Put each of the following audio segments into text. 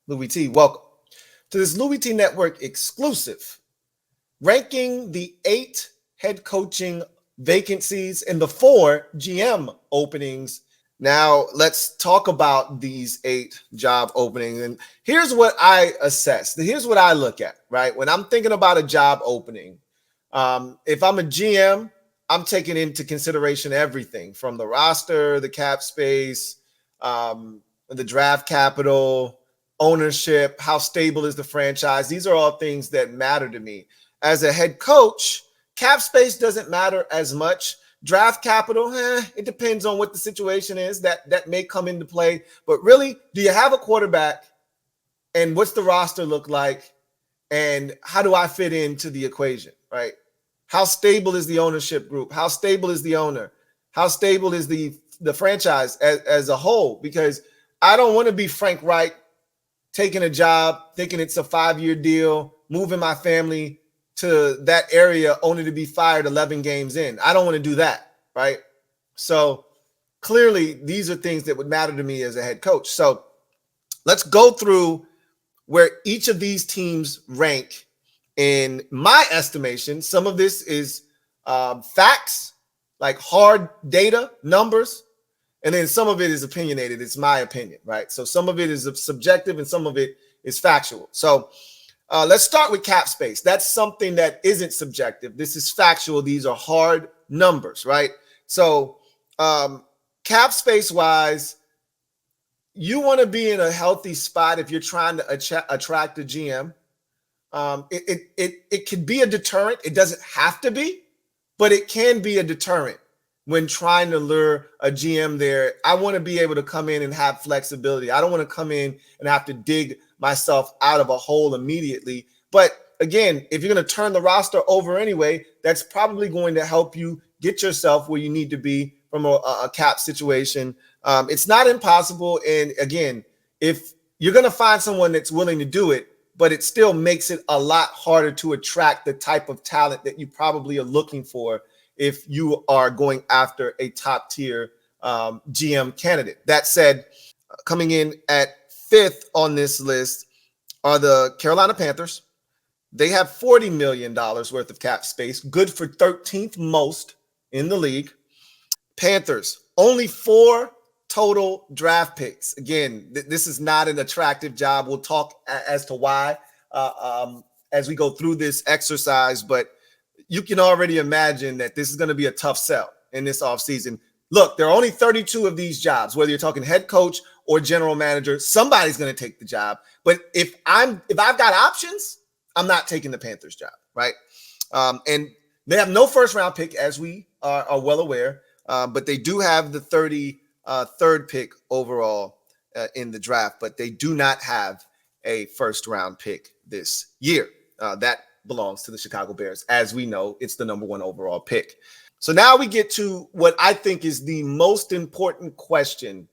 Louie T. Welcome to this Louie T Network exclusive, ranking the 8 head coaching vacancies and the 4 GM openings. Now, let's talk about these 8 job openings. And here's what I assess. Here's what I look at, right? When I'm thinking about a job opening, if I'm a GM, I'm taking into consideration everything from the roster, the cap space, the draft capital, ownership, how stable is the franchise. These are all things that matter to me. As a head coach, cap space doesn't matter as much. Draft capital, it depends on what the situation is. That may come into play. But really, do you have a quarterback? And what's the roster look like? And how do I fit into the equation, right? How stable is the ownership group? How stable is the owner? How stable is the franchise as a whole? Because I don't want to be Frank Wright, taking a job, thinking it's a 5-year deal, moving my family to that area only to be fired 11 games in. I don't want to do that, right? So clearly, these are things that would matter to me as a head coach. So let's go through where each of these teams rank in my estimation. Some of this is facts, like hard data, numbers, and then some of it is opinionated. It's my opinion, right? So some of it is subjective and some of it is factual. So let's start with cap space. That's something that isn't subjective. This is factual. These are hard numbers, right? So cap space wise, you want to be in a healthy spot if you're trying to attract a GM. It can be a deterrent. It doesn't have to be, but it can be a deterrent when trying to lure a GM there. I want to be able to come in and have flexibility. I don't want to come in and have to dig myself out of a hole immediately. But again, if you're going to turn the roster over anyway, that's probably going to help you get yourself where you need to be from a cap situation. It's not impossible. And again, if you're going to find someone that's willing to do it, but it still makes it a lot harder to attract the type of talent that you probably are looking for if you are going after a top tier GM candidate. That said, coming in at 5th on this list are the Carolina Panthers. They have $40 million worth of cap space, good for 13th most in the league. Panthers, only 4 total draft picks. Again, this is not an attractive job. We'll talk as to why as we go through this exercise, but you can already imagine that this is going to be a tough sell in this offseason. Look, there are only 32 of these jobs, whether you're talking head coach or general manager. Somebody's going to take the job. But if I've got options, I'm not taking the Panthers job, right? And they have no first round pick, as we are well aware, but they do have the 33rd pick overall in the draft, but they do not have a first round pick this year. That belongs to the Chicago Bears. As we know, it's the number 1 overall pick. So now we get to what I think is the most important question.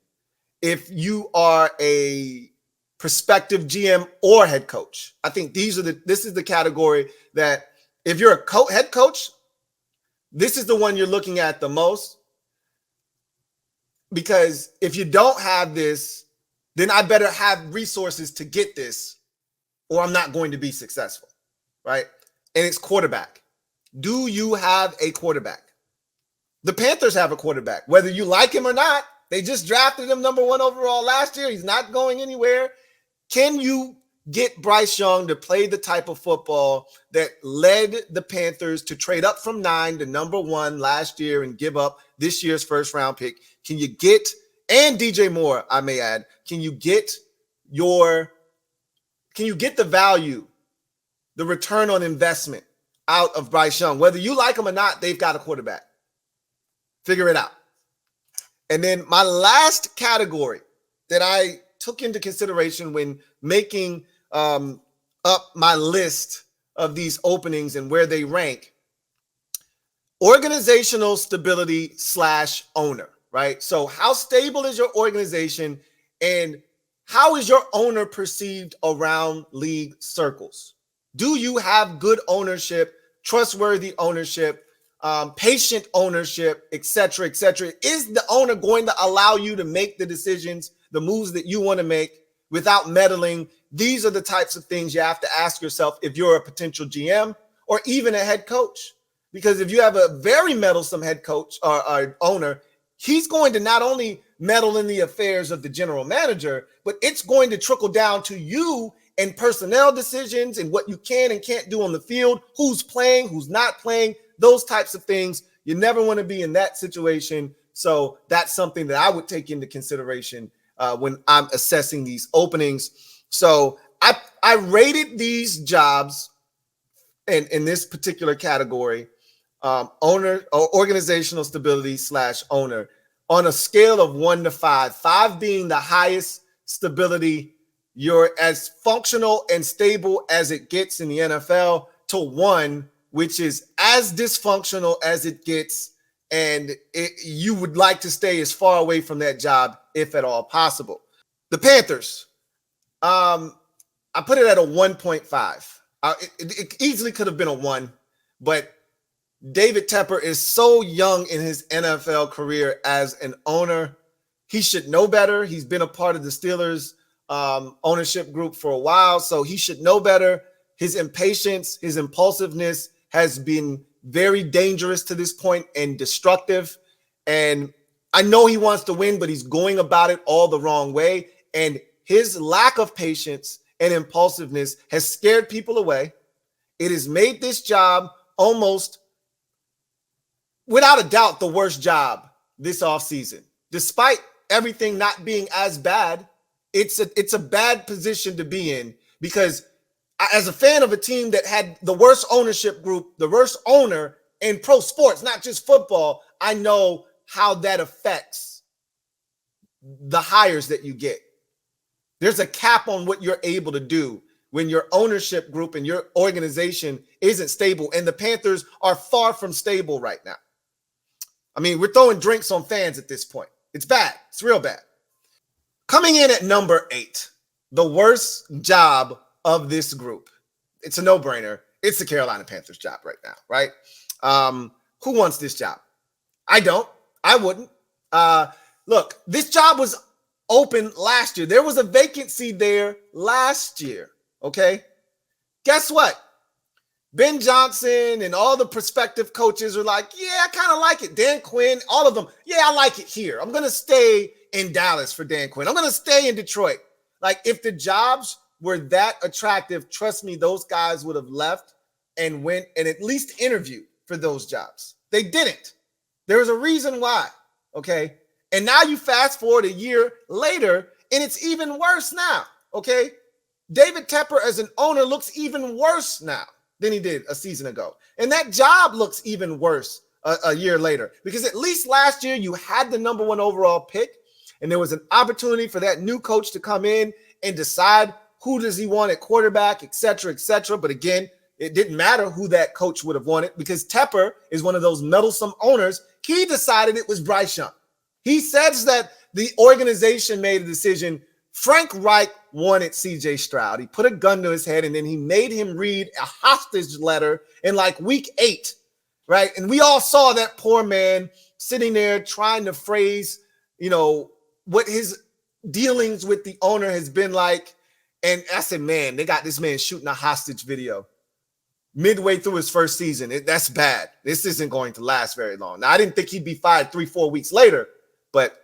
If you are a prospective GM or head coach, I think this is the category that if you're a head coach, this is the one you're looking at the most. Because if you don't have this, then I better have resources to get this, or I'm not going to be successful, right? And it's quarterback. Do you have a quarterback? The Panthers have a quarterback, whether you like him or not. They just drafted him number 1 overall last year. He's not going anywhere. Can you get Bryce Young to play the type of football that led the Panthers to trade up from 9 to number 1 last year and give up this year's first round pick? Can you get, and DJ Moore, I may add, can you get the value, the return on investment out of Bryce Young? Whether you like him or not, they've got a quarterback. Figure it out. And then my last category that I took into consideration when making up my list of these openings and where they rank, organizational stability / owner, right? So how stable is your organization and how is your owner perceived around league circles? Do you have good ownership, trustworthy ownership, patient ownership, et cetera, et cetera? Is the owner going to allow you to make the decisions, the moves that you want to make without meddling, These are the types of things you have to ask yourself if you're a potential GM or even a head coach. Because if you have a very meddlesome head coach or owner, he's going to not only meddle in the affairs of the general manager, but it's going to trickle down to you and personnel decisions and what you can and can't do on the field, who's playing, who's not playing, those types of things. You never want to be in that situation. So that's something that I would take into consideration when I'm assessing these openings. So I rated these jobs in this particular category, owner or organizational stability / owner, on a scale of 1 to 5, 5 being the highest stability, you're as functional and stable as it gets in the NFL, to 1, which is as dysfunctional as it gets, and you would like to stay as far away from that job if at all possible. The Panthers, I put it at a 1.5. It easily could have been a 1, but David Tepper is so young in his NFL career as an owner. He should know better. He's been a part of the Steelers ownership group for a while, so he should know better. His impatience, his impulsiveness has been very dangerous to this point and destructive. And I know he wants to win, but he's going about it all the wrong way. And his lack of patience and impulsiveness has scared people away. It has made this job almost, without a doubt, the worst job this offseason. Despite everything not being as bad, it's a bad position to be in, because as a fan of a team that had the worst ownership group, the worst owner in pro sports, not just football, I know how that affects the hires that you get. There's a cap on what you're able to do when your ownership group and your organization isn't stable, and the Panthers are far from stable right now. I mean, we're throwing drinks on fans at this point. It's bad. It's real bad. Coming in at number 8, the worst job of this group. It's a no-brainer. It's the Carolina Panthers job right now, right? Who wants this job? I don't. I wouldn't. Look, this job was open last year. There was a vacancy there last year, okay? Guess what? Ben Johnson and all the prospective coaches are like, yeah, I kind of like it. Dan Quinn, all of them, yeah, I like it here. I'm going to stay in Dallas for Dan Quinn. I'm going to stay in Detroit. Like, if the jobs were that attractive, trust me, those guys would have left and went and at least interviewed for those jobs. They didn't. There was a reason why, okay? And now you fast forward a year later, and it's even worse now, okay? David Tepper as an owner looks even worse now than he did a season ago. And that job looks even worse a year later, because at least last year you had the number 1 overall pick, and there was an opportunity for that new coach to come in and decide who does he want at quarterback, et cetera, et cetera. But again, it didn't matter who that coach would have wanted, because Tepper is one of those meddlesome owners. He decided it was Bryce Young. He says that the organization made a decision. Frank Reich wanted C.J. Stroud. He put a gun to his head, and then he made him read a hostage letter in like week 8, right? And we all saw that poor man sitting there trying to phrase, what his dealings with the owner has been like. And I said, man, they got this man shooting a hostage video midway through his first season. That's bad. This isn't going to last very long. Now, I didn't think he'd be fired 3-4 weeks later, but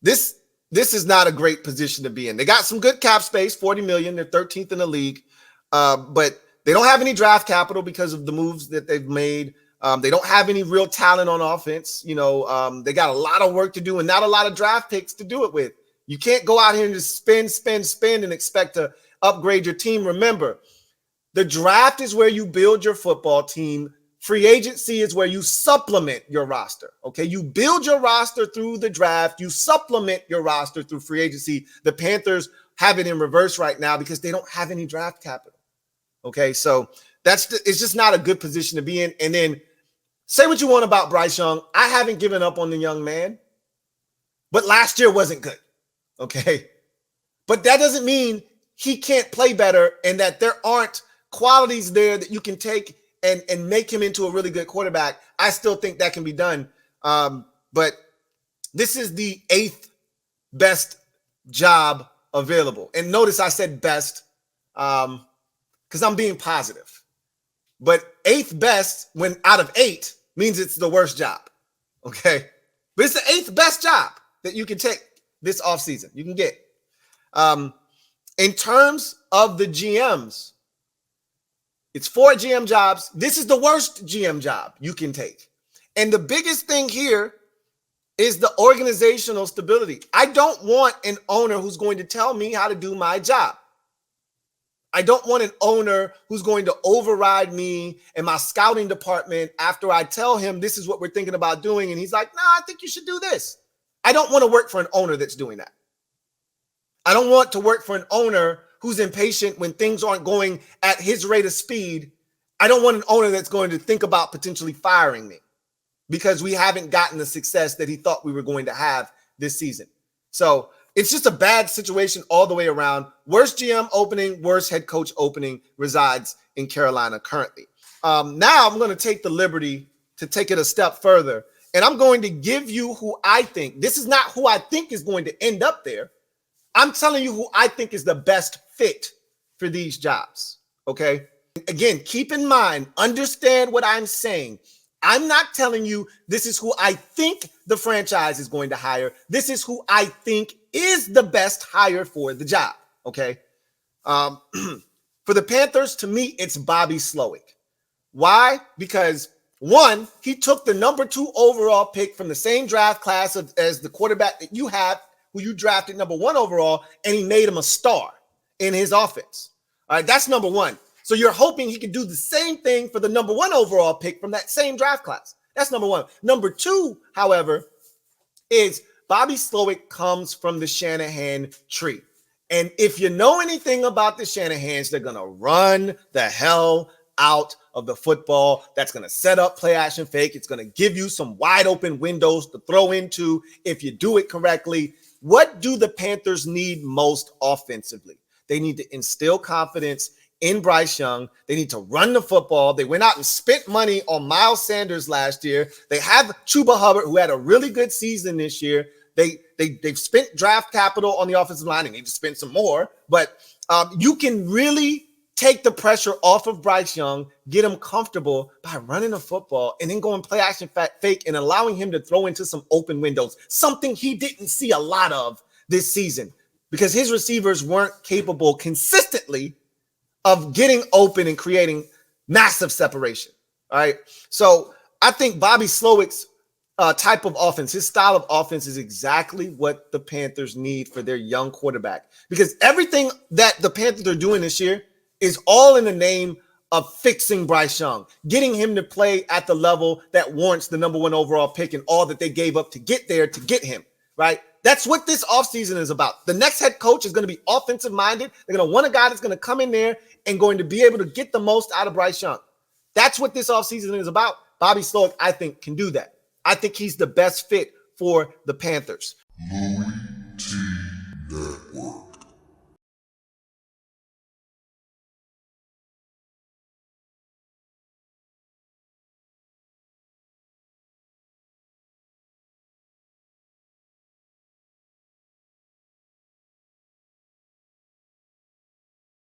this is not a great position to be in. They got some good cap space, $40 million. They're 13th in the league, but they don't have any draft capital because of the moves that they've made. They don't have any real talent on offense. They got a lot of work to do and not a lot of draft picks to do it with. You can't go out here and just spend and expect to upgrade your team. Remember, the draft is where you build your football team. Free agency is where you supplement your roster, okay? You build your roster through the draft. You supplement your roster through free agency. The Panthers have it in reverse right now because they don't have any draft capital, okay? So it's just not a good position to be in. And then say what you want about Bryce Young. I haven't given up on the young man, but last year wasn't good, okay? But that doesn't mean he can't play better and that there aren't qualities there that you can take and make him into a really good quarterback. I still think that can be done. But this is the 8th best job available. And notice I said best because I'm being positive. But 8th best when out of 8 means it's the worst job. Okay. But it's the 8th best job that you can take this offseason. You can get. In terms of the GMs, it's 4 GM jobs. This is the worst GM job you can take. And the biggest thing here is the organizational stability. I don't want an owner who's going to tell me how to do my job. I don't want an owner who's going to override me and my scouting department after I tell him this is what we're thinking about doing. And he's like, no, I think you should do this. I don't want to work for an owner that's doing that. I don't want to work for an owner who's impatient when things aren't going at his rate of speed. I don't want an owner that's going to think about potentially firing me because we haven't gotten the success that he thought we were going to have this season. So it's just a bad situation all the way around. Worst GM opening, worst head coach opening resides in Carolina currently. Now I'm going to take the liberty to take it a step further, and I'm going to give you who I think. This is not who I think is going to end up there. I'm telling you who I think is the best fit for these jobs, okay? Again, keep in mind, understand what I'm saying. I'm not telling you this is who I think the franchise is going to hire. This is who I think is the best hire for the job, okay? For the Panthers, to me, it's Bobby Slowik. Why? Because, one, he took the number 2 overall pick from the same draft class as the quarterback that you have, who you drafted number 1 overall, and he made him a star in his offense. All right, that's number 1. So you're hoping he can do the same thing for the number 1 overall pick from that same draft class. That's number 1. Number 2, however, is Bobby Slowik comes from the Shanahan tree. And if you know anything about the Shanahans, they're going to run the hell out of the football. That's going to set up play action fake. It's going to give you some wide open windows to throw into if you do it correctly. What do the Panthers need most offensively? They need to instill confidence in Bryce Young. They need to run the football. They went out and spent money on Miles Sanders last year. They have Chuba Hubbard, who had a really good season this year. They've spent draft capital on the offensive line. They need to spend some more. But you can really take the pressure off of Bryce Young, get him comfortable by running the football and then going play action fake and allowing him to throw into some open windows, something he didn't see a lot of this season because his receivers weren't capable consistently of getting open and creating massive separation. All right. So I think Bobby Slowik's type of offense, his style of offense is exactly what the Panthers need for their young quarterback, because everything that the Panthers are doing this year is all in the name of fixing Bryce Young, getting him to play at the level that warrants the number 1 overall pick and all that they gave up to get there to get him, right? That's what this offseason is about. The next head coach is going to be offensive minded. They're going to want a guy that's going to come in there and going to be able to get the most out of Bryce Young. That's what this offseason is about. Bobby Slowik, I think, can do that. I think he's the best fit for the Panthers. LouieTeeNetwork.